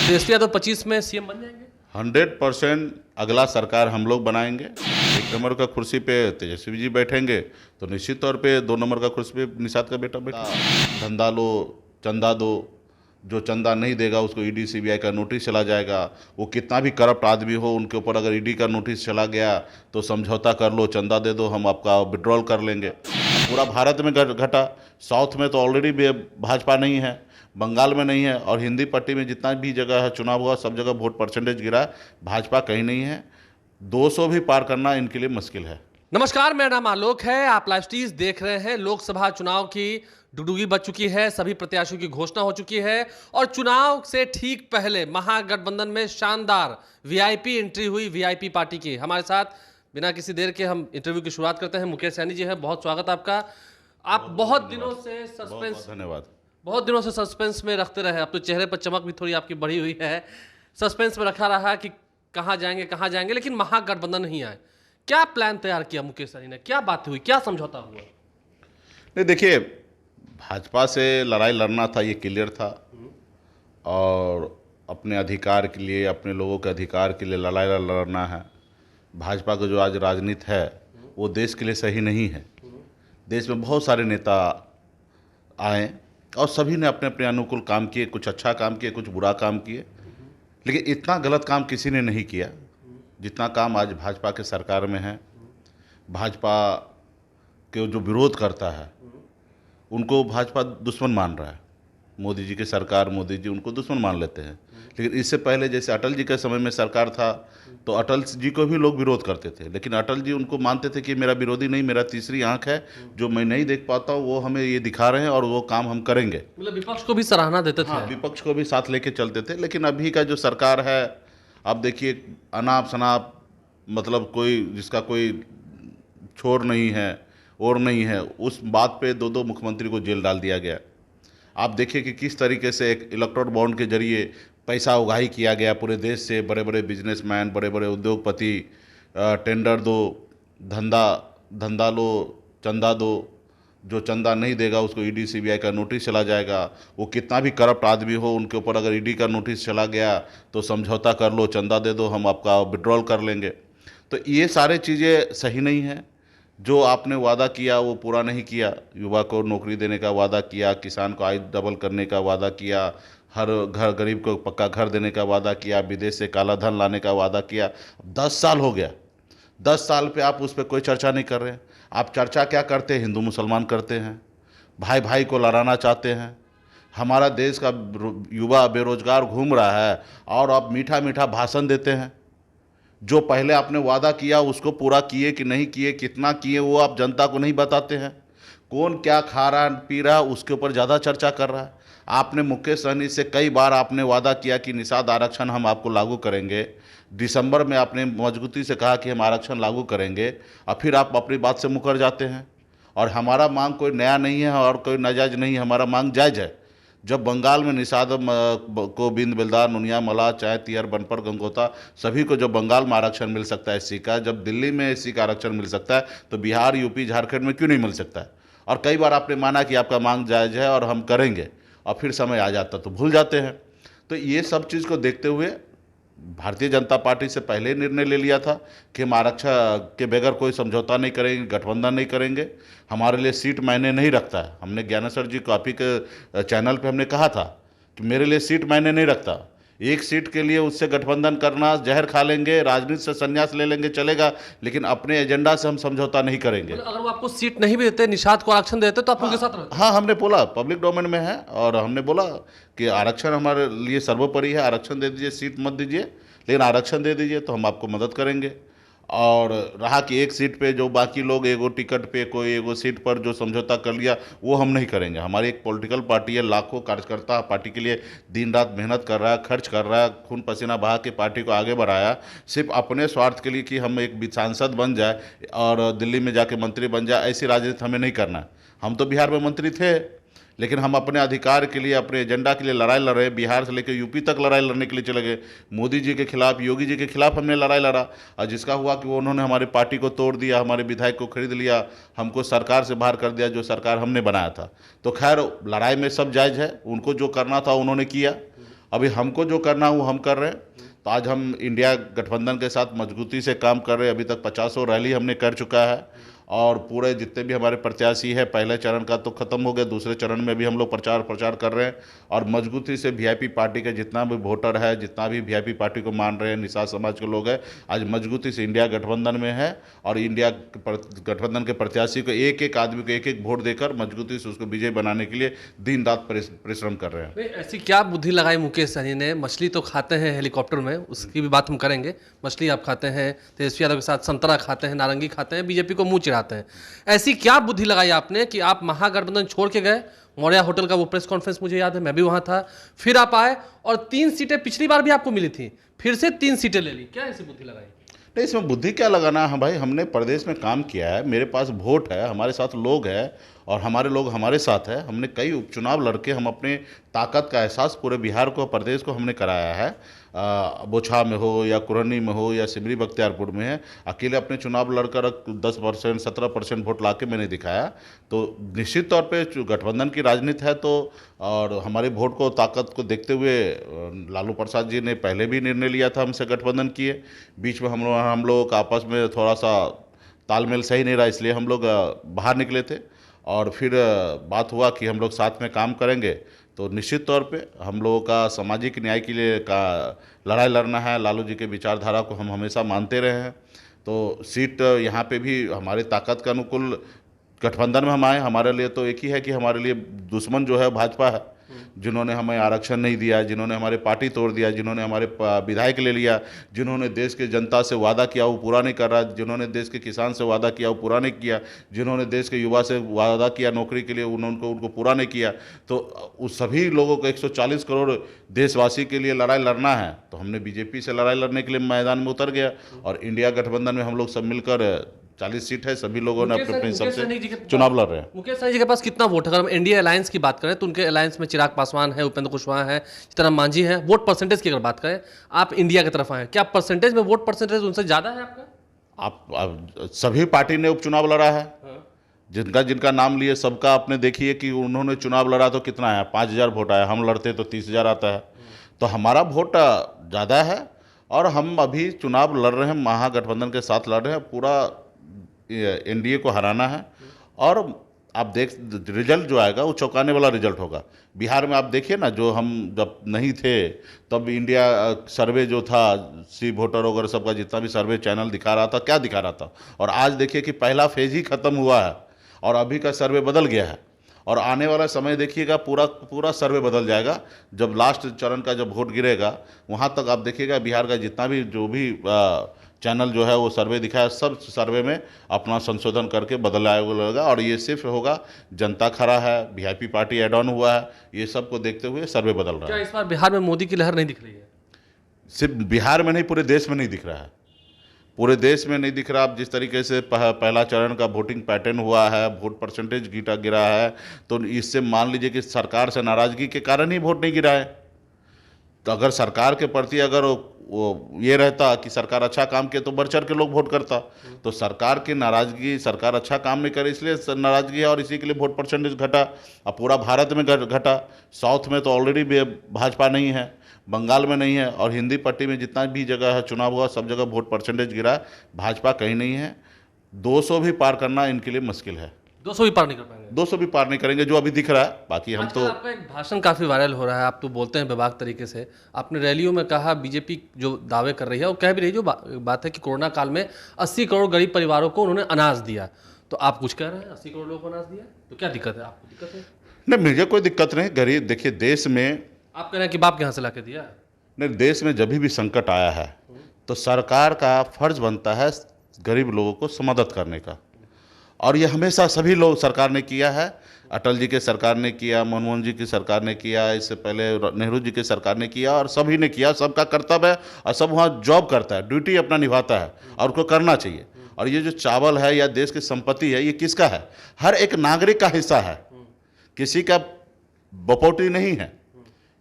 तेजस्वी यादव 25 में सीएम बन जाएंगे? 100% अगला सरकार हम लोग बनाएंगे। 1 नंबर का कुर्सी पे तेजस्वी जी बैठेंगे तो निश्चित तौर पे 2 नंबर का कुर्सी पे निषाद का बेटा बैठा। धंधा लो, चंदा दो, जो चंदा नहीं देगा उसको ईडी सीबीआई का नोटिस चला जाएगा। वो कितना भी करप्ट आदमी हो, उनके ऊपर अगर ईडी का नोटिस चला गया तो समझौता कर लो, चंदा दे दो, हम आपका विड्रॉल कर लेंगे। पूरा भारत में घटा। साउथ में तो ऑलरेडी भाजपा नहीं है, बंगाल में नहीं है, और हिंदी पट्टी में जितना भी जगह है चुनाव हुआ सब जगह वोट परसेंटेज गिरा, भाजपा कहीं नहीं है। 200 भी पार करना इनके लिए मुश्किल है। नमस्कार, मेरा नाम आलोक है। आप लाइव स्टीज देख रहे हैं। लोकसभा चुनाव की डुगडुगी बज चुकी है, सभी प्रत्याशियों की घोषणा हो चुकी है और चुनाव से ठीक पहले महागठबंधन में शानदार वीआईपी एंट्री हुई वीआईपी पार्टी की। हमारे साथ बिना किसी देर के हम इंटरव्यू की शुरुआत करते हैं। मुकेश सैनी जी हैं, बहुत स्वागत आपका। आप बहुत दिनों से सस्पेंस धन्यवाद। बहुत दिनों से सस्पेंस में रखते रहे। अब तो चेहरे पर चमक भी थोड़ी आपकी बढ़ी हुई है। सस्पेंस में रखा रहा कि कहाँ जाएंगे, लेकिन महागठबंधन नहीं आए। क्या प्लान तैयार किया मुकेश सैनी ने? क्या बात हुई, क्या समझौता हुआ? नहीं, देखिए, भाजपा से लड़ाई लड़ना था, ये क्लियर था, और अपने अधिकार के लिए, अपने लोगों के अधिकार के लिए लड़ाई लड़ना है। भाजपा का जो आज राजनीति है वो देश के लिए सही नहीं है। देश में बहुत सारे नेता आए और सभी ने अपने अपने अनुकूल काम किए, कुछ अच्छा काम किए, कुछ बुरा काम किए, लेकिन इतना गलत काम किसी ने नहीं किया जितना काम आज भाजपा के सरकार में है। भाजपा के जो विरोध करता है उनको भाजपा दुश्मन मान रहा है। मोदी जी की सरकार, मोदी जी उनको दुश्मन मान लेते हैं। लेकिन इससे पहले जैसे अटल जी के समय में सरकार था तो अटल जी को भी लोग विरोध करते थे, लेकिन अटल जी उनको मानते थे कि मेरा विरोधी नहीं, मेरा तीसरी आंख है, जो मैं नहीं देख पाता हूँ वो हमें ये दिखा रहे हैं और वो काम हम करेंगे। मतलब विपक्ष को भी सराहना देते थे। हाँ, विपक्ष को भी साथ लेके चलते थे। लेकिन अभी का जो सरकार है, आप देखिए, अनाप शनाप, मतलब कोई जिसका कोई छोर नहीं है और नहीं है, उस बात पे दो मुख्यमंत्री को जेल डाल दिया गया। आप देखिए कि किस तरीके से एक इलेक्ट्रोल बॉन्ड के जरिए पैसा उगाही किया गया पूरे देश से। बड़े बड़े बिजनेसमैन, बड़े बड़े उद्योगपति, टेंडर दो, धंधा लो, चंदा दो, जो चंदा नहीं देगा उसको ईडी सीबीआई का नोटिस चला जाएगा। वो कितना भी करप्ट आदमी हो, उनके ऊपर अगर ईडी का नोटिस चला गया तो समझौता कर लो, चंदा दे दो, हम आपका विड्रॉल कर लेंगे। तो ये सारे चीज़ें सही नहीं हैं। जो आपने वादा किया वो पूरा नहीं किया। युवा को नौकरी देने का वादा किया, किसान को आय डबल करने का वादा किया, हर घर गरीब को पक्का घर देने का वादा किया, विदेश से काला धन लाने का वादा किया। 10 साल हो गया, 10 साल पे आप उस पर कोई चर्चा नहीं कर रहे हैं। आप चर्चा क्या करते हैं? हिंदू मुसलमान करते हैं, भाई भाई को लड़ाना चाहते हैं। हमारा देश का युवा बेरोजगार घूम रहा है और आप मीठा मीठा भाषण देते हैं। जो पहले आपने वादा किया उसको पूरा किए कि नहीं किए, कितना किए, वो आप जनता को नहीं बताते हैं। कौन क्या खा रहा पी रहा उसके ऊपर ज़्यादा चर्चा कर रहा है। आपने मुकेश सहनी से कई बार आपने वादा किया कि निषाद आरक्षण हम आपको लागू करेंगे। दिसंबर में आपने मजबूती से कहा कि हम आरक्षण लागू करेंगे, और फिर आप अपनी बात से मुकर जाते हैं। और हमारा मांग कोई नया नहीं है और कोई नाजायज नहीं है, हमारा मांग जायज़ है। जब बंगाल में निषाद को बिंद बिल्दार, नुनिया, मला, चाय, तियर, बनपर, गंगोता, सभी को जब बंगाल में आरक्षण मिल सकता है एससी का, जब दिल्ली में एससी का आरक्षण मिल सकता है, तो बिहार, यूपी, झारखंड में क्यों नहीं मिल सकता है? और कई बार आपने माना कि आपका मांग जायज़ है और हम करेंगे, और फिर समय आ जाता तो भूल जाते हैं। तो ये सब चीज़ को देखते हुए भारतीय जनता पार्टी से पहले निर्णय ले लिया था कि हम आरक्षण के बगैर कोई समझौता नहीं करेंगे, गठबंधन नहीं करेंगे। हमारे लिए सीट मायने नहीं रखता है। हमने ज्ञानेश्वर जी को आप ही के चैनल पे हमने कहा था कि मेरे लिए सीट मायने नहीं रखता। एक सीट के लिए उससे गठबंधन करना, जहर खा लेंगे, राजनीति से संन्यास ले लेंगे, चलेगा, लेकिन अपने एजेंडा से हम समझौता नहीं करेंगे। मतलब अगर वो आपको सीट नहीं भी देते, निषाद को आरक्षण देते, तो आप उनके साथ रहते? हाँ, हमने बोला, पब्लिक डोमेन में है, और हमने बोला कि आरक्षण हमारे लिए सर्वोपरि है। आरक्षण दे दीजिए, सीट मत दीजिए, लेकिन आरक्षण दे दीजिए तो हम आपको मदद करेंगे। और रहा कि एक सीट पे जो बाकी लोग एगो टिकट पे, कोई एगो सीट पर जो समझौता कर लिया, वो हम नहीं करेंगे। हमारी एक पॉलिटिकल पार्टी है, लाखों कार्यकर्ता पार्टी के लिए दिन रात मेहनत कर रहा है, खर्च कर रहा है, खून पसीना बहा के पार्टी को आगे बढ़ाया। सिर्फ अपने स्वार्थ के लिए कि हम एक सांसद बन जाए और दिल्ली में जाके मंत्री बन जाए, ऐसी राजनीति हमें नहीं करना है। हम तो बिहार में मंत्री थे, लेकिन हम अपने अधिकार के लिए, अपने एजेंडा के लिए लड़ाई लड़ रहे हैं। बिहार से लेकर यूपी तक लड़ाई लड़ने के लिए चले गए। मोदी जी के खिलाफ, योगी जी के खिलाफ हमने लड़ाई लड़ा, और जिसका हुआ कि वो उन्होंने हमारी पार्टी को तोड़ दिया, हमारे विधायक को खरीद लिया, हमको सरकार से बाहर कर दिया, जो सरकार हमने बनाया था। तो खैर, लड़ाई में सब जायज़ है, उनको जो करना था उन्होंने किया। अभी हमको जो करना है वो हम कर रहे हैं। तो आज हम इंडिया गठबंधन के साथ मजबूती से काम कर रहे हैं। अभी तक 50 रैली हमने कर चुका है और पूरे जितने भी हमारे प्रत्याशी है, पहले चरण का तो ख़त्म हो गया, दूसरे चरण में भी हम लोग प्रचार कर रहे हैं और मजबूती से वीआईपी पार्टी के जितना भी वोटर है, जितना भी वीआईपी पार्टी को मान रहे हैं, निषाद समाज के लोग हैं, आज मजबूती से इंडिया गठबंधन में है और इंडिया गठबंधन के प्रत्याशी को एक एक आदमी को एक एक वोट देकर मजबूती से उसको विजय बनाने के लिए दिन रात परिश्रम कर रहे हैं। नहीं, ऐसी क्या बुद्धि लगाई मुकेश सहनी ने? मछली तो खाते हैं हेलीकॉप्टर में, उसकी भी बात हम करेंगे। मछली आप खाते हैं, तेजस्वी यादव के साथ संतरा खाते हैं, नारंगी खाते हैं, बीजेपी को मुंह चिढ़ाते हैं। ऐसी क्या बुद्धि लगाई आपने कि आप महागठबंधन छोड़ के गए? मौर्या होटल का वो प्रेस कॉन्फ्रेंस मुझे याद है, मैं भी वहां था। फिर आप आए और 3 सीटें पिछली बार भी आपको मिली थी, फिर से 3 सीटें ले ली। क्या ऐसी बुद्धि लगाई? नहीं, इसमें बुद्धि क्या लगाना है भाई, हमने प्रदेश में काम किया है, मेरे पास वोट है, हमारे साथ लोग हैं और हमारे लोग हमारे साथ है। हमने कई उपचुनाव लड़के हम अपने ताकत का एहसास पूरे बिहार को, प्रदेश को हमने कराया है। बोछा में हो या कुरनी में हो या सिमरी बख्तियारपुर में है, अकेले अपने चुनाव लड़कर 10% 17% वोट लाके मैंने दिखाया। तो निश्चित तौर पे गठबंधन की राजनीति है तो, और हमारे वोट को ताकत को देखते हुए लालू प्रसाद जी ने पहले भी निर्णय लिया था हमसे गठबंधन किए। बीच में हम लोगों का आपस में थोड़ा सा तालमेल सही नहीं रहा, इसलिए हम लोग बाहर निकले थे और फिर बात हुआ कि हम लोग साथ में काम करेंगे। तो निश्चित तौर पे हम लोगों का सामाजिक न्याय के लिए का लड़ाई लड़ना है। लालू जी के विचारधारा को हम हमेशा मानते रहे हैं। तो सीट यहाँ पे भी हमारे ताकत के अनुकूल गठबंधन में हम आए। हमारे लिए तो एक ही है कि हमारे लिए दुश्मन जो है भाजपा है, जिन्होंने हमें आरक्षण नहीं दिया, जिन्होंने हमारे पार्टी तोड़ दिया, जिन्होंने हमारे विधायक ले लिया, जिन्होंने देश के जनता से वादा किया वो पूरा नहीं कर रहा, जिन्होंने देश के किसान से वादा किया वो पूरा नहीं किया, जिन्होंने देश के युवा से वादा किया नौकरी के लिए उनको पूरा नहीं किया। तो उस सभी लोगों को 140 करोड़ देशवासी के लिए लड़ाई लड़ना है। तो हमने बीजेपी से लड़ाई लड़ने के लिए मैदान में उतर गया और इंडिया गठबंधन में हम लोग सब मिलकर 40 सीट है, सभी लोगों ने अपने हिसाब से चुनाव लड़ रहे हैं। मुकेश सहनी जी के पास कितना वोट है? अगर हम इंडिया अलायंस की बात करें तो उनके अलायंस में चिराग पासवान है, उपेंद्र कुशवाहा है, जीतन मांझी है। वोट परसेंटेज की अगर बात करें, आप इंडिया की तरफ आए, क्या परसेंटेज में वोट परसेंटेज उनसे ज्यादा है आपका? आप सभी पार्टी ने उपचुनाव लड़ा है। जिनका जिनका नाम लिए सबका आपने देखिए कि उन्होंने चुनाव लड़ा तो कितना है, 5000 वोट आया। हम लड़ते तो 30,000 आता है। तो हमारा वोट ज़्यादा है और हम अभी चुनाव लड़ रहे हैं, महागठबंधन के साथ लड़ रहे हैं। पूरा एनडीए को हराना है और आप रिजल्ट जो आएगा वो चौंकाने वाला रिजल्ट होगा। बिहार में आप देखिए ना, जो हम जब नहीं थे तब इंडिया सर्वे जो था, सी वोटर वगैरह सबका जितना भी सर्वे चैनल दिखा रहा था, क्या दिखा रहा था। और आज देखिए कि पहला फेज ही ख़त्म हुआ है और अभी का सर्वे बदल गया है और आने वाला समय देखिएगा पूरा सर्वे बदल जाएगा। जब लास्ट चरण का जब वोट गिरेगा वहाँ तक आप देखिएगा बिहार का जितना भी जो भी चैनल जो है वो सर्वे दिखाया, सब सर्वे में अपना संशोधन करके बदलाएगा और ये सिर्फ होगा जनता खरा है, वीआईपी पार्टी एड ऑन हुआ है, ये सब को देखते हुए सर्वे बदल रहा क्या है। इस बार बिहार में मोदी की लहर नहीं दिख रही है? सिर्फ बिहार में नहीं, पूरे देश में नहीं दिख रहा है। पूरे देश में नहीं दिख रहा। अब जिस तरीके से पहला चरण का वोटिंग पैटर्न हुआ है, वोट परसेंटेज गिरा है, तो इससे मान लीजिए कि सरकार से नाराज़गी के कारण ही वोट नहीं गिरा है। तो अगर सरकार के प्रति अगर वो ये रहता कि सरकार अच्छा काम किया तो बढ़ चढ़ के लोग वोट करता। तो सरकार की नाराज़गी, सरकार अच्छा काम नहीं करे इसलिए नाराज़गी है और इसी के लिए वोट परसेंटेज घटा। अब पूरा भारत में घटा। साउथ में तो ऑलरेडी भाजपा नहीं है, बंगाल में नहीं है और हिंदी पट्टी में जितना भी जगह है चुनाव हुआ सब जगह वोट परसेंटेज गिरा, भाजपा कहीं नहीं है। 200 भी पार करना इनके लिए मुश्किल है। 200 भी पार नहीं कर पाएंगे? 200 भी पार नहीं करेंगे जो अभी दिख रहा है। बाकी हम तो, आपका एक भाषण काफ़ी वायरल हो रहा है, आप तो बोलते हैं बेबाक तरीके से। आपने रैलियों में कहा बीजेपी जो दावे कर रही है और कह भी रही, जो बात है कि कोरोना काल में 80 करोड़ गरीब परिवारों को उन्होंने अनाज दिया, तो आप कुछ कह रहे हैं 80 करोड़ लोगों को अनाज दिया, तो क्या दिक्कत है? आपको दिक्कत है? नहीं, मुझे कोई दिक्कत नहीं। गरीब देखिए, देश में आप कह रहे हैं कि बाप के यहाँ से ला के दिया? नहीं, देश में जब भी संकट आया है तो सरकार का फर्ज बनता है गरीब लोगों को मदद करने का, और ये हमेशा सभी लोग सरकार ने किया है। अटल जी के सरकार ने किया, मनमोहन जी की सरकार ने किया, इससे पहले नेहरू जी की सरकार ने किया और सभी ने किया। सबका कर्तव्य है और सब वहाँ जॉब करता है, ड्यूटी अपना निभाता है और उसको करना चाहिए। और ये जो चावल है या देश की संपत्ति है, ये किसका है? हर एक नागरिक का हिस्सा है, किसी का बपौटी नहीं है।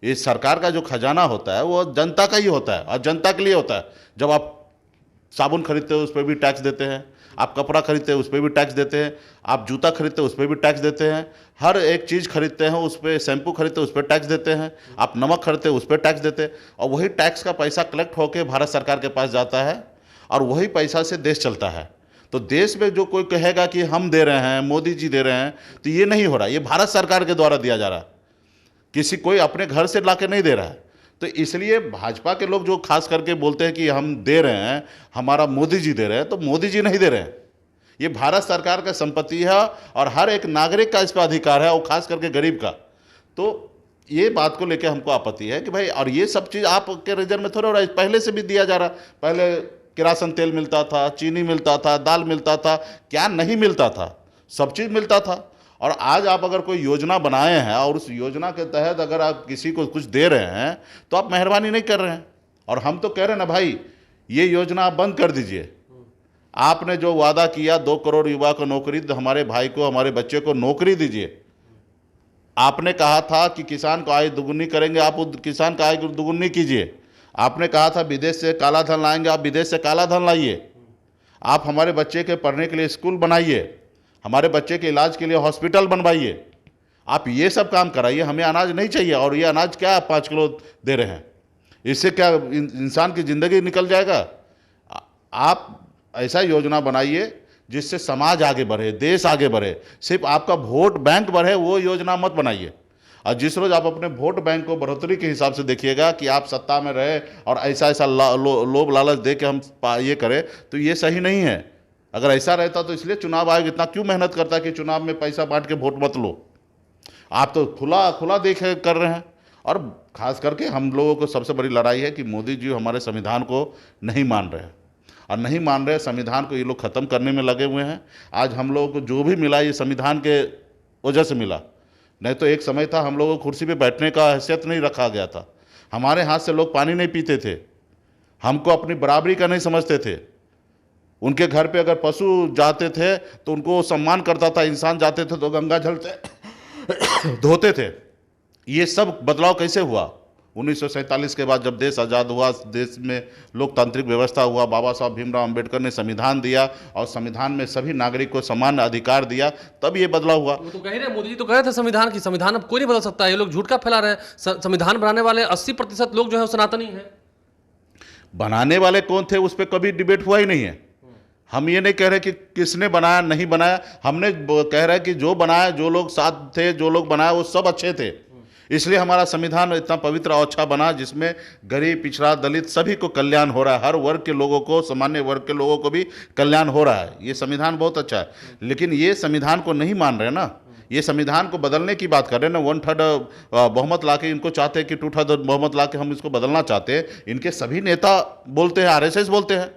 ये सरकार का जो खजाना होता है वो जनता का ही होता है और जनता के लिए होता है। जब आप साबुन खरीदते हो उस पर भी टैक्स देते हैं, आप कपड़ा खरीदते हैं उस पर भी टैक्स देते हैं, आप जूता खरीदते हैं उस पर भी टैक्स देते हैं, हर एक चीज़ खरीदते हैं उस पर, शैम्पू खरीदते हैं उस पर टैक्स देते हैं, आप नमक खरीदते हैं उस पर टैक्स देते हैं, और वही टैक्स का पैसा कलेक्ट होकर भारत सरकार के पास जाता है और वही पैसा से देश चलता है। तो देश में जो कोई कहेगा कि हम दे रहे हैं, मोदी जी दे रहे हैं, तो ये नहीं हो रहा, ये भारत सरकार के द्वारा दिया जा रहा है, किसी कोई अपने घर से ला के नहीं दे रहा है। तो इसलिए भाजपा के लोग जो खास करके बोलते हैं कि हम दे रहे हैं, हमारा मोदी जी दे रहे हैं, तो मोदी जी नहीं दे रहे हैं, ये भारत सरकार का संपत्ति है और हर एक नागरिक का इस पर अधिकार है, और खास करके गरीब का। तो ये बात को लेकर हमको आपत्ति है कि भाई, और ये सब चीज़ आपके रिजर्व में थोड़ा हो रहा है, पहले से भी दिया जा रहा। पहले किरासन तेल मिलता था, चीनी मिलता था, दाल मिलता था, क्या नहीं मिलता था, सब चीज़ मिलता था। और आज आप अगर कोई योजना बनाए हैं और उस योजना के तहत अगर आप किसी को कुछ दे रहे हैं तो आप मेहरबानी नहीं कर रहे हैं। और हम तो कह रहे हैं ना भाई, ये योजना आप बंद कर दीजिए। आपने जो वादा किया 2 करोड़ युवा को नौकरी, हमारे भाई को, हमारे बच्चे को नौकरी दीजिए। आपने कहा था कि किसान को आय दुगुनी करेंगे, आप किसान का आय दुगुनी कीजिए। आपने कहा था विदेश से काला धन लाएंगे, आप विदेश से काला धन लाइए। आप हमारे बच्चे के पढ़ने के लिए स्कूल बनाइए, हमारे बच्चे के इलाज के लिए हॉस्पिटल बनवाइए। आप ये सब काम कराइए, हमें अनाज नहीं चाहिए। और ये अनाज क्या आप 5 किलो दे रहे हैं, इससे क्या इंसान की ज़िंदगी निकल जाएगा? आप ऐसा योजना बनाइए जिससे समाज आगे बढ़े, देश आगे बढ़े। सिर्फ आपका वोट बैंक बढ़े वो योजना मत बनाइए। और जिस रोज़ आप अपने वोट बैंक को बढ़ोतरी के हिसाब से देखिएगा कि आप सत्ता में रहे और ऐसा ऐसा लोभ लालच दे के हम ये करें, तो ये सही नहीं है। अगर ऐसा रहता तो इसलिए चुनाव आयोग इतना क्यों मेहनत करता है कि चुनाव में पैसा बांट के वोट मत लो। आप तो खुला खुला देखे कर रहे हैं। और खास करके हम लोगों को सबसे बड़ी लड़ाई है कि मोदी जी हमारे संविधान को नहीं मान रहे हैं, और नहीं मान रहे संविधान को ये लोग ख़त्म करने में लगे हुए हैं। आज हम लोगों को जो भी मिला ये संविधान के वजह से मिला, नहीं तो एक समय था हम लोगों को कुर्सी पे बैठने का हैसियत नहीं रखा गया था, हमारे हाथ से लोग पानी नहीं पीते थे, हमको अपनी बराबरी का नहीं समझते थे। उनके घर पे अगर पशु जाते थे तो उनको सम्मान करता था, इंसान जाते थे तो गंगा जल से धोते थे। ये सब बदलाव कैसे हुआ? 1947 के बाद जब देश आज़ाद हुआ, देश में लोकतांत्रिक व्यवस्था हुआ, बाबा साहब भीमराव अंबेडकर ने संविधान दिया और संविधान में सभी नागरिक को समान अधिकार दिया, तब ये बदलाव हुआ। वो तो कह रहे, मोदी जी तो कह रहे थे संविधान की, संविधान अब कोई नहीं बदल सकता है। ये लोग झूठ का फैला रहे हैं। संविधान बनाने वाले 80% लोग जो है वो सनातनी हैं। बनाने वाले कौन थे उस पर कभी डिबेट हुआ ही नहीं है। हम ये नहीं कह रहे कि किसने बनाया नहीं बनाया, हमने कह रहे कि जो बनाया, जो लोग साथ थे, जो लोग बनाया वो सब अच्छे थे। इसलिए हमारा संविधान इतना पवित्र और अच्छा बना जिसमें गरीब, पिछड़ा, दलित सभी को कल्याण हो रहा है, हर वर्ग के लोगों को, सामान्य वर्ग के लोगों को भी कल्याण हो रहा है। ये संविधान बहुत अच्छा है। लेकिन ये संविधान को नहीं मान रहे ना, ये संविधान को बदलने की बात कर रहे हैं ना। 1/3 बहुमत लाके इनको चाहते हैं कि 2/3 बहुमत लाके हम इसको बदलना चाहते हैं। इनके सभी नेता बोलते हैं, आरएसएस बोलते हैं,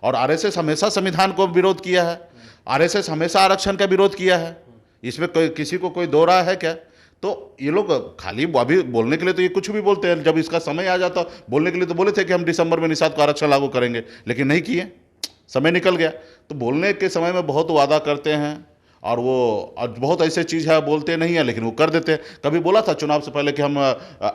और आरएसएस हमेशा संविधान को विरोध किया है, आरएसएस हमेशा आरक्षण का विरोध किया है। इसमें कोई किसी को कोई दो राय है क्या? तो ये लोग खाली अभी बोलने के लिए तो ये कुछ भी बोलते हैं, जब इसका समय आ जाता बोलने के लिए तो बोले थे कि हम दिसंबर में निषाद को आरक्षण लागू करेंगे, लेकिन नहीं किए, समय निकल गया। तो बोलने के समय में बहुत वादा करते हैं और वो बहुत ऐसे चीज़ है बोलते नहीं है लेकिन वो कर देते हैं। कभी बोला था चुनाव से पहले कि हम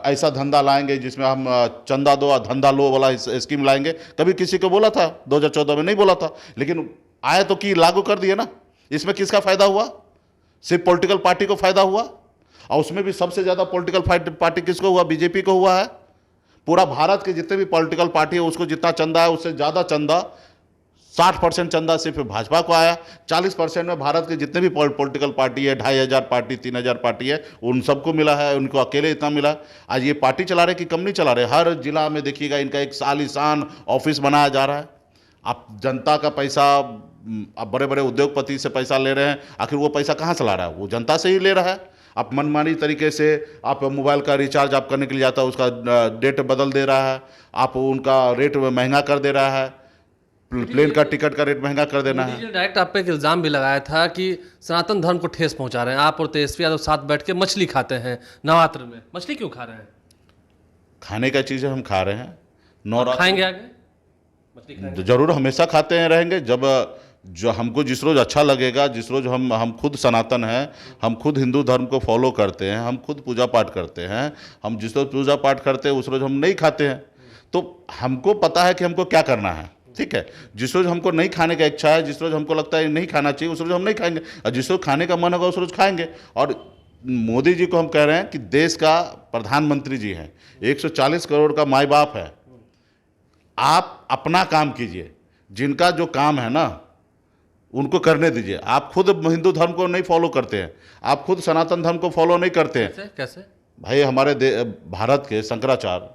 ऐसा धंधा लाएंगे जिसमें हम चंदा दो और धंधा लो वाला स्कीम लाएंगे? कभी किसी को बोला था? 2014 में नहीं बोला था, लेकिन आए तो कि लागू कर दिए ना। इसमें किसका फायदा हुआ? सिर्फ पॉलिटिकल पार्टी को फायदा हुआ, और उसमें भी सबसे ज़्यादा पॉलिटिकल पार्टी किसको हुआ? बीजेपी को हुआ है। पूरा भारत के जितने भी पॉलिटिकल पार्टी है उसको जितना चंदा है उससे ज़्यादा चंदा, 60% चंदा सिर्फ भाजपा को आया। 40% में भारत के जितने भी पॉलिटिकल पार्टी है, 2500 पार्टी, 3000 पार्टी है, उन सबको मिला है, उनको अकेले इतना मिला। आज ये पार्टी चला रहे कि कम नहीं चला रहे? हर जिला में देखिएगा इनका एक आलीशान ऑफिस बनाया जा रहा है। आप जनता का पैसा, आप बड़े बड़े उद्योगपति से पैसा ले रहे हैं, आखिर वो पैसा कहाँ से ला रहा है? वो जनता से ही ले रहा है। आप मनमानी तरीके से आप मोबाइल का रिचार्ज आप करने के लिए जाता है, उसका डेट बदल दे रहा है, आप उनका रेट महंगा कर दे रहा है, प्लेन का टिकट का रेट महंगा कर देना है। डायरेक्ट आप पे एक इल्ज़ाम भी लगाया था कि सनातन धर्म को ठेस पहुंचा रहे हैं। आप और तेजस्वी यादव साथ बैठ के मछली खाते हैं नवरात्र में। मछली क्यों खा रहे हैं? खाने का चीज़ें हम खा रहे हैं, नवरात्र खाएंगे आगे मछली खाएंगे? जरूर हमेशा खाते हैं, रहेंगे। जब जो हमको जिस रोज़ अच्छा लगेगा, जिस रोज़ हम खुद सनातन हैं, हम खुद हिंदू धर्म को फॉलो करते हैं, हम खुद पूजा पाठ करते हैं, हम जिस रोज़ पूजा पाठ करते हैं उस रोज़ हम नहीं खाते हैं। तो हमको पता है कि हमको क्या करना है, ठीक है। जिस रोज हमको नहीं खाने का इच्छा है, जिस रोज हमको लगता है नहीं खाना चाहिए, उस रोज हम नहीं खाएंगे, और जिस रोज खाने का मन होगा उस रोज खाएंगे। और मोदी जी को हम कह रहे हैं कि देश का प्रधानमंत्री जी हैं, 140 करोड़ का माई बाप है, आप अपना काम कीजिए, जिनका जो काम है ना उनको करने दीजिए। आप खुद हिंदू धर्म को नहीं फॉलो करते हैं, आप खुद सनातन धर्म को फॉलो नहीं करते हैं। कैसे कैसे? भाई हमारे भारत के शंकराचार्य,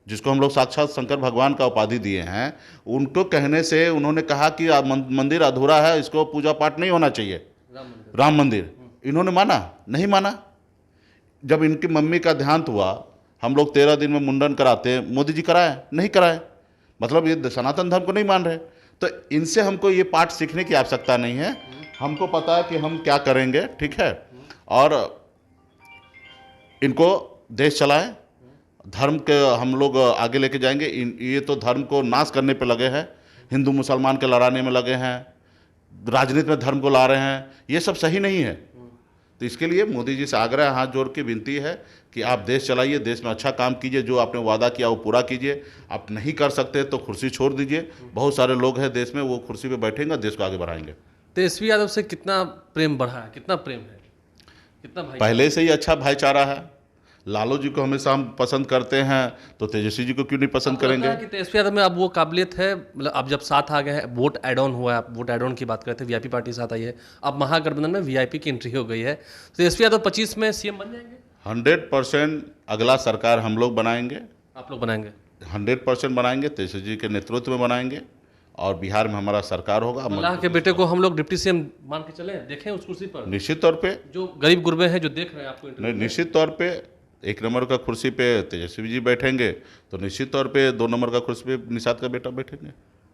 जिसको हम लोग साक्षात शंकर भगवान का उपाधि दिए हैं, उनको कहने से उन्होंने कहा कि मंदिर अधूरा है, इसको पूजा पाठ नहीं होना चाहिए, राम मंदिर। इन्होंने माना? नहीं माना। जब इनकी मम्मी का देहांत हुआ, हम लोग 13 दिन में मुंडन कराते हैं, मोदी जी कराए? नहीं कराए। मतलब ये सनातन धर्म को नहीं मान रहे। तो इनसे हमको ये पाठ सीखने की आवश्यकता नहीं है, हमको पता है कि हम क्या करेंगे, ठीक है। और इनको देश चलाएं, धर्म के हम लोग आगे लेके जाएंगे। ये तो धर्म को नाश करने पे लगे हैं, हिंदू मुसलमान के लड़ाने में लगे हैं, राजनीति में धर्म को ला रहे हैं, ये सब सही नहीं है। तो इसके लिए मोदी जी से आग्रह, हाथ जोड़ के विनती है कि आप देश चलाइए, देश में अच्छा काम कीजिए, जो आपने वादा किया वो पूरा कीजिए। आप नहीं कर सकते तो कुर्सी छोड़ दीजिए, बहुत सारे लोग हैं देश में, वो कुर्सी पे बैठेंगे, देश को आगे बढ़ाएंगे। तेजस्वी यादव से कितना प्रेम बढ़ा है, कितना प्रेम है, कितना भाई? पहले से ही अच्छा भाईचारा है। लालू जी को हमेशा हम पसंद करते हैं, तो तेजस्वी जी को क्यों नहीं पसंद करेंगे? कि तेजस्वी यादव में अब वो काबिलियत है, मतलब अब जब साथ आ गए हैं, वोट एड ऑन हुआ है, आप वोट एड ऑन की बात करते हैं, वीआईपी पार्टी साथ आई है, अब महागठबंधन में वीआईपी की एंट्री हो गई है, तेजस्वी यादव 25 में सीएम बन जाएंगे? 100% अगला सरकार हम लोग बनाएंगे, आप लोग बनाएंगे? 100% बनाएंगे, तेजस्वी जी के नेतृत्व में बनाएंगे, और बिहार में हमारा सरकार होगा। अल्लाह के बेटे को हम लोग डिप्टी सीएम मान के चले, देखें उस कुर्सी पर? निश्चित तौर पे, जो गरीब गुरबे हैं जो देख रहे हैं आपको नहीं, निश्चित तौर पे 1 नंबर का कुर्सी पे तेजस्वी जी बैठेंगे, तो निश्चित तौर पे 2 नंबर का कुर्सी पे निषाद का बेटा बैठेंगे।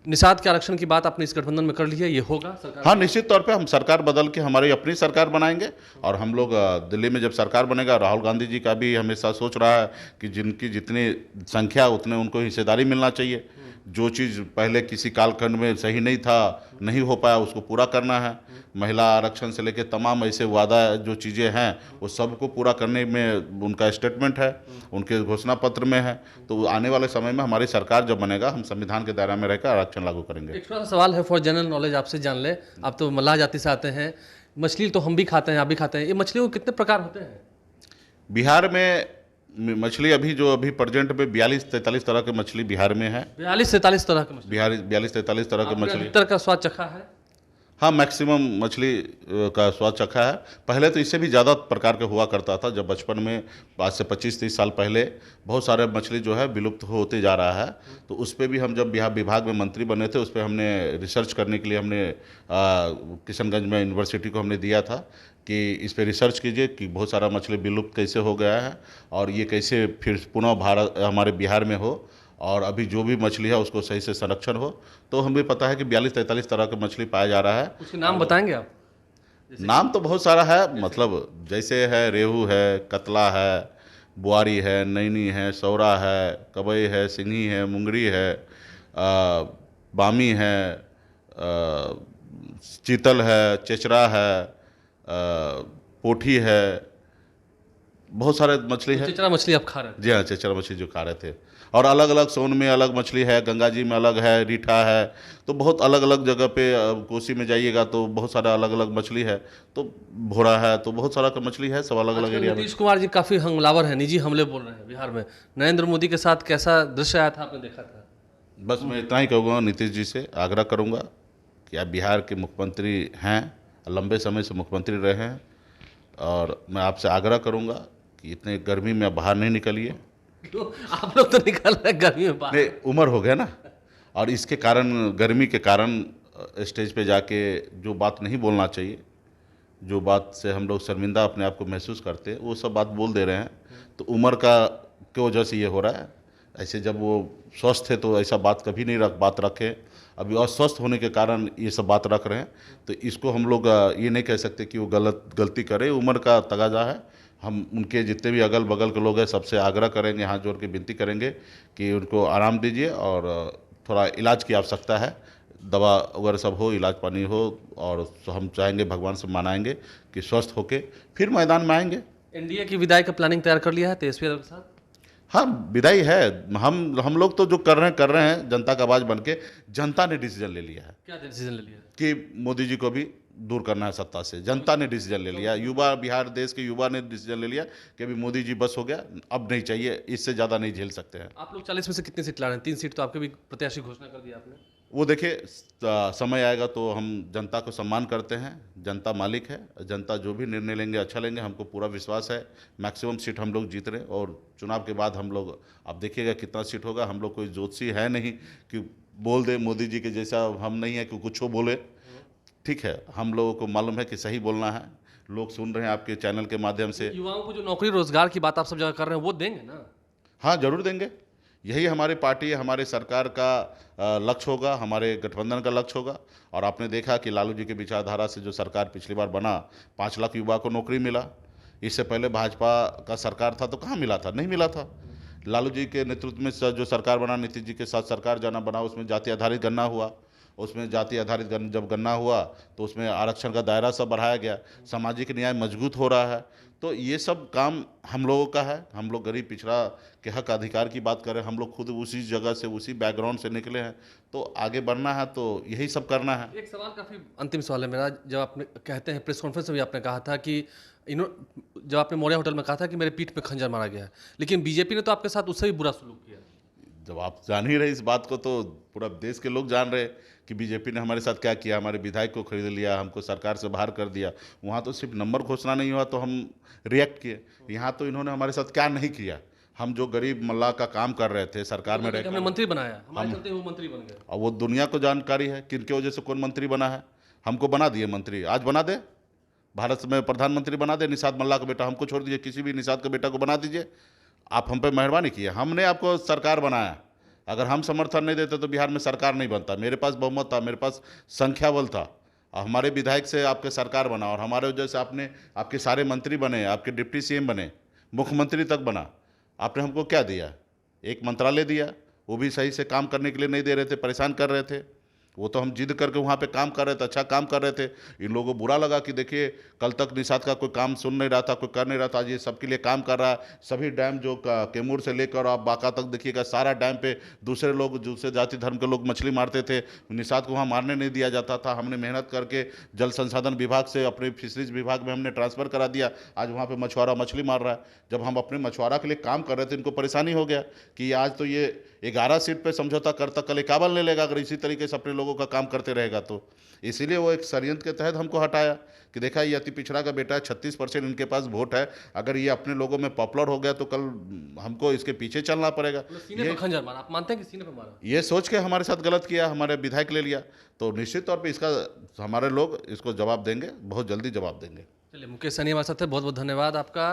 निषाद के आरक्षण की बात आपने इस गठबंधन में कर ली है, ये होगा सरकार? हाँ, निश्चित तौर पे हम सरकार बदल के हमारी अपनी सरकार बनाएंगे। और हम लोग दिल्ली में जब सरकार बनेगा, राहुल गांधी जी का भी हमेशा सोच रहा है कि जिनकी जितनी संख्या उतने उनको हिस्सेदारी मिलना चाहिए। जो चीज़ पहले किसी कालखंड में सही नहीं था, नहीं हो पाया, उसको पूरा करना है। महिला आरक्षण से लेकर तमाम ऐसे वादा जो चीज़ें हैं वो सबको पूरा करने में उनका स्टेटमेंट है, उनके घोषणा पत्र में है। तो आने वाले समय में हमारी सरकार जब बनेगा, हम संविधान के दायरे में रहकर आरक्षण लागू करेंगे। एक छोटा सा सवाल है फॉर जनरल नॉलेज, आपसे जान ले। आप तो मल्लाह जाति से आते हैं, मछली तो हम भी खाते हैं, आप भी खाते हैं, ये मछलियों के कितने प्रकार होते हैं? बिहार में मछली अभी प्रेजेंट में 42-43 तरह की मछली बिहार में है। 42-43 तरह की मछली? बिहार 42-43 तरह की मछली। अधिकतर का स्वाद चखा है? हाँ, मैक्सिमम मछली का स्वाद चखा है। पहले तो इससे भी ज़्यादा प्रकार का हुआ करता था, जब बचपन में, आज से 25-30 साल पहले बहुत सारे मछली जो है विलुप्त होते जा रहा है। तो उस पर भी हम जब बिहार विभाग में मंत्री बने थे, उस पर हमने रिसर्च करने के लिए हमने किशनगंज में यूनिवर्सिटी को हमने दिया था कि इस पर रिसर्च कीजिए कि बहुत सारा मछली विलुप्त कैसे हो गया है और ये कैसे फिर पुनः भारत हमारे बिहार में हो, और अभी जो भी मछली है उसको सही से संरक्षण हो। तो हमें पता है कि 42-43 तरह की मछली पाया जा रहा है। उसके नाम बताएंगे आप? नाम तो बहुत सारा है, मतलब जैसे है रेहू है, कतला है, बुआरी है, नैनी है, सौरा है, कबई है, सिंघी है, मुंगरी है, बामी है, चीतल है, चेचरा है, पोठी है, बहुत सारे मछली है। चेचरा मछली आप खा रहे हैं? जी हाँ, चेचरा मछली जो खा रहे थे। और अलग अलग सोन में अलग मछली है, गंगा जी में अलग है, रीठा है, तो बहुत अलग अलग जगह पे कोसी में जाइएगा तो बहुत सारा अलग अलग मछली है, तो भोरा है, तो बहुत सारा का मछली है, सब अलग अलग एरिया में। नीतीश कुमार जी काफ़ी हमलावर हैं, निजी हमले बोल रहे हैं बिहार में। नरेंद्र मोदी के साथ कैसा दृश्य आया था, आपने देखा था? बस मैं इतना ही कहूँगा, नीतीश जी से आग्रह करूँगा कि आप बिहार के मुख्यमंत्री हैं, लंबे समय से मुख्यमंत्री रहे हैं, और मैं आपसे आग्रह करूँगा कि इतने गर्मी में आप बाहर नहीं निकलिए। आप लोग तो निकल रहे हैं गर्मी में बाहर। नहीं, उम्र हो गया ना, और इसके कारण, गर्मी के कारण स्टेज पे जाके जो बात नहीं बोलना चाहिए, जो बात से हम लोग शर्मिंदा अपने आप को महसूस करते हैं, वो सब बात बोल दे रहे हैं। तो उम्र की वजह से ये हो रहा है। ऐसे जब वो स्वस्थ थे तो ऐसा बात कभी नहीं बात रखे, अभी अस्वस्थ होने के कारण ये सब बात रख रहे हैं। तो इसको हम लोग ये नहीं कह सकते कि वो गलती करे, उम्र का तगाजा है। हम उनके जितने भी अगल बगल के लोग हैं सबसे आग्रह करेंगे, हाथ जोड़ के विनती करेंगे कि उनको आराम दीजिए, और थोड़ा इलाज की आवश्यकता है, दवा वगैरह सब हो, इलाज पानी हो, और हम चाहेंगे, भगवान से मनाएंगे कि स्वस्थ होके फिर मैदान में आएंगे। एनडीए की विदाई का प्लानिंग तैयार कर लिया है तेजस्वी यादव के साथ? हाँ, विदाई है। हम लोग तो जो कर रहे हैं जनता का आवाज़ बन के। जनता ने डिसीजन ले लिया है क्या डिसीजन ले लिया? कि मोदी जी को भी दूर करना है सत्ता से। जनता ने डिसीजन ले लिया, युवा, बिहार देश के युवा ने डिसीजन ले लिया कि अभी मोदी जी बस हो गया, अब नहीं चाहिए, इससे ज़्यादा नहीं झेल सकते हैं। आप लोग 40 में से कितनी सीट ला रहे हैं? 3 सीट तो आपके भी प्रत्याशी घोषणा कर दिया आपने। वो देखिए, समय आएगा तो हम जनता को सम्मान करते हैं। जनता मालिक है, जनता जो भी निर्णय लेंगे अच्छा लेंगे, हमको पूरा विश्वास है। मैक्सिमम सीट हम लोग जीत रहे हैं और चुनाव के बाद हम लोग, आप देखिएगा कितना सीट होगा। हम लोग कोई ज्योतिषी है नहीं कि बोल दे मोदी जी के जैसा, हम नहीं है कि कुछ बोले। ठीक है, हम लोगों को मालूम है कि सही बोलना है। लोग सुन रहे हैं आपके चैनल के माध्यम से। युवाओं को जो नौकरी रोजगार की बात आप सब जगह कर रहे हैं वो देंगे ना? हाँ, जरूर देंगे। यही हमारी पार्टी, हमारे सरकार का लक्ष्य होगा, हमारे गठबंधन का लक्ष्य होगा। और आपने देखा कि लालू जी की विचारधारा से जो सरकार पिछली बार बना, 5 लाख युवा को नौकरी मिला। इससे पहले भाजपा का सरकार था तो कहाँ मिला था? नहीं मिला था। लालू जी के नेतृत्व में जो सरकार बना, नीतीश जी के साथ सरकार जाना बना, उसमें जाति आधारित गणना हुआ। उसमें जाति आधारित जब गणना हुआ तो उसमें आरक्षण का दायरा सब बढ़ाया गया, सामाजिक न्याय मजबूत हो रहा है। तो ये सब काम हम लोगों का है। हम लोग गरीब पिछड़ा के हक अधिकार की बात करें, हम लोग खुद उसी जगह से, उसी बैकग्राउंड से निकले हैं। तो आगे बढ़ना है तो यही सब करना है। एक सवाल, काफी अंतिम सवाल है मेरा। जब आपने कहते हैं प्रेस कॉन्फ्रेंस में भी आपने कहा था कि जब आपने मौर्या होटल में कहा था कि मेरे पीठ पे खंजर मारा गया है, लेकिन बीजेपी ने तो आपके साथ उससे भी बुरा सलूक किया। जब आप जान ही रहे इस बात को, तो पूरा देश के लोग जान रहे कि बीजेपी ने हमारे साथ क्या किया। हमारे विधायक को खरीद लिया, हमको सरकार से बाहर कर दिया। वहाँ तो सिर्फ नंबर घोषणा नहीं हुआ तो हम रिएक्ट किए। यहाँ तो इन्होंने हमारे साथ क्या नहीं किया। हम जो गरीब मल्लाह का काम कर रहे थे सरकार में रहकर, हमने मंत्री बनाया, हमारे चलते वो मंत्री बन गए। और वो दुनिया को जानकारी है किनके वजह से कौन मंत्री बना है। हमको बना दिए मंत्री, आज बना दे, भारत में प्रधानमंत्री बना दे। निषाद मल्लाह का बेटा, हमको छोड़ दीजिए, किसी भी निषाद का बेटा को बना दीजिए। आप हम पे मेहरबानी किए, हमने आपको सरकार बनाया। अगर हम समर्थन नहीं देते तो बिहार में सरकार नहीं बनता। मेरे पास बहुमत था, मेरे पास संख्या बल था, हमारे विधायक से आपके सरकार बना। और हमारे वजह से आपके सारे मंत्री बने, आपके डिप्टी सीएम बने, मुख्यमंत्री तक बना। आपने हमको क्या दिया? एक मंत्रालय दिया, वो भी सही से काम करने के लिए नहीं दे रहे थे, परेशान कर रहे थे। वो तो हम जिद करके वहाँ पे काम कर रहे थे, अच्छा काम कर रहे थे। इन लोगों को बुरा लगा कि देखिए, कल तक निषाद का कोई काम सुन नहीं रहा था, कोई कर नहीं रहा था, आज ये सबके लिए काम कर रहा है। सभी डैम जो कैमूर से लेकर आप बांका तक देखिएगा, सारा डैम पे दूसरे लोग, दूसरे जाति धर्म के लोग मछली मारते थे, निषाद को वहाँ मारने नहीं दिया जाता था। हमने मेहनत करके जल संसाधन विभाग से अपने फिशरीज विभाग में हमने ट्रांसफ़र करा दिया। आज वहाँ पर मछुआरा मछली मार रहा है। जब हम अपने मछुआरा के लिए काम कर रहे थे, इनको परेशानी हो गया कि आज तो ये 11 सीट पे समझौता करता, कल 51 ले लेगा अगर इसी तरीके से अपने लोगों का काम करते रहेगा तो। इसीलिए वो एक षड्यंत्र के तहत हमको हटाया कि देखा ये अति पिछड़ा का बेटा है, 36% इनके पास वोट है, अगर ये अपने लोगों में पॉपुलर हो गया तो कल हमको इसके पीछे चलना पड़ेगा। सीने पे खंजर मारा, आप मानते हैं कि सीने पे मारा? ये सोच के हमारे साथ गलत किया, हमारे विधायक ले लिया। तो निश्चित तौर पर इसका हमारे लोग इसको जवाब देंगे, बहुत जल्दी जवाब देंगे। चलिए, मुकेश सहनी हमारे साथ थे, बहुत बहुत धन्यवाद आपका।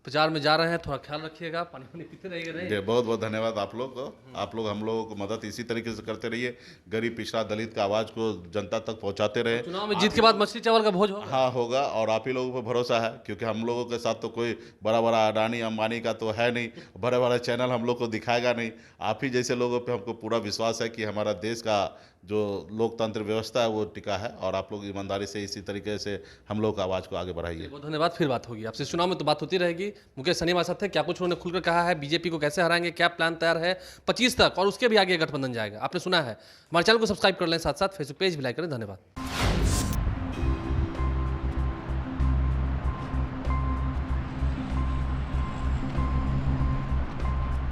प्रचार में जा रहे हैं, थोड़ा ख्याल रखिएगा, पानी पानी पीते रहिएगा। नहीं, बहुत बहुत धन्यवाद आप लोग को। आप लोग हम लोगों को मदद इसी तरीके से करते रहिए। गरीब पिछड़ा दलित का आवाज़ को जनता तक पहुंचाते रहे। चुनाव में जीत के बाद मछली चावल का भोज होगा। हाँ, होगा। और आप ही लोगों पर भरोसा है, क्योंकि हम लोगों के साथ तो कोई बड़ा बड़ा अडानी अंबानी का तो है नहीं, बड़े बड़े चैनल हम लोग को दिखाएगा नहीं। आप ही जैसे लोगों पे हमको पूरा विश्वास है कि हमारा देश का जो लोकतंत्र व्यवस्था है वो टिका है। और आप लोग ईमानदारी से इसी तरीके से हम लोग का आवाज़ को आगे बढ़ाइए। बहुत धन्यवाद, फिर बात होगी आपसे। चुनाव में तो बात होती रहेगी। मुकेश सहनी हमारे साथ थे, क्या कुछ उन्होंने खुलकर कहा है, बीजेपी को कैसे हराएंगे, क्या प्लान तैयार है 25 तक, और उसके भी आगे गठबंधन जाएगा, आपने सुना है। हमारे चैनल को सब्सक्राइब कर लें, साथ साथ फेसबुक पेज भी लाइक करें। धन्यवाद।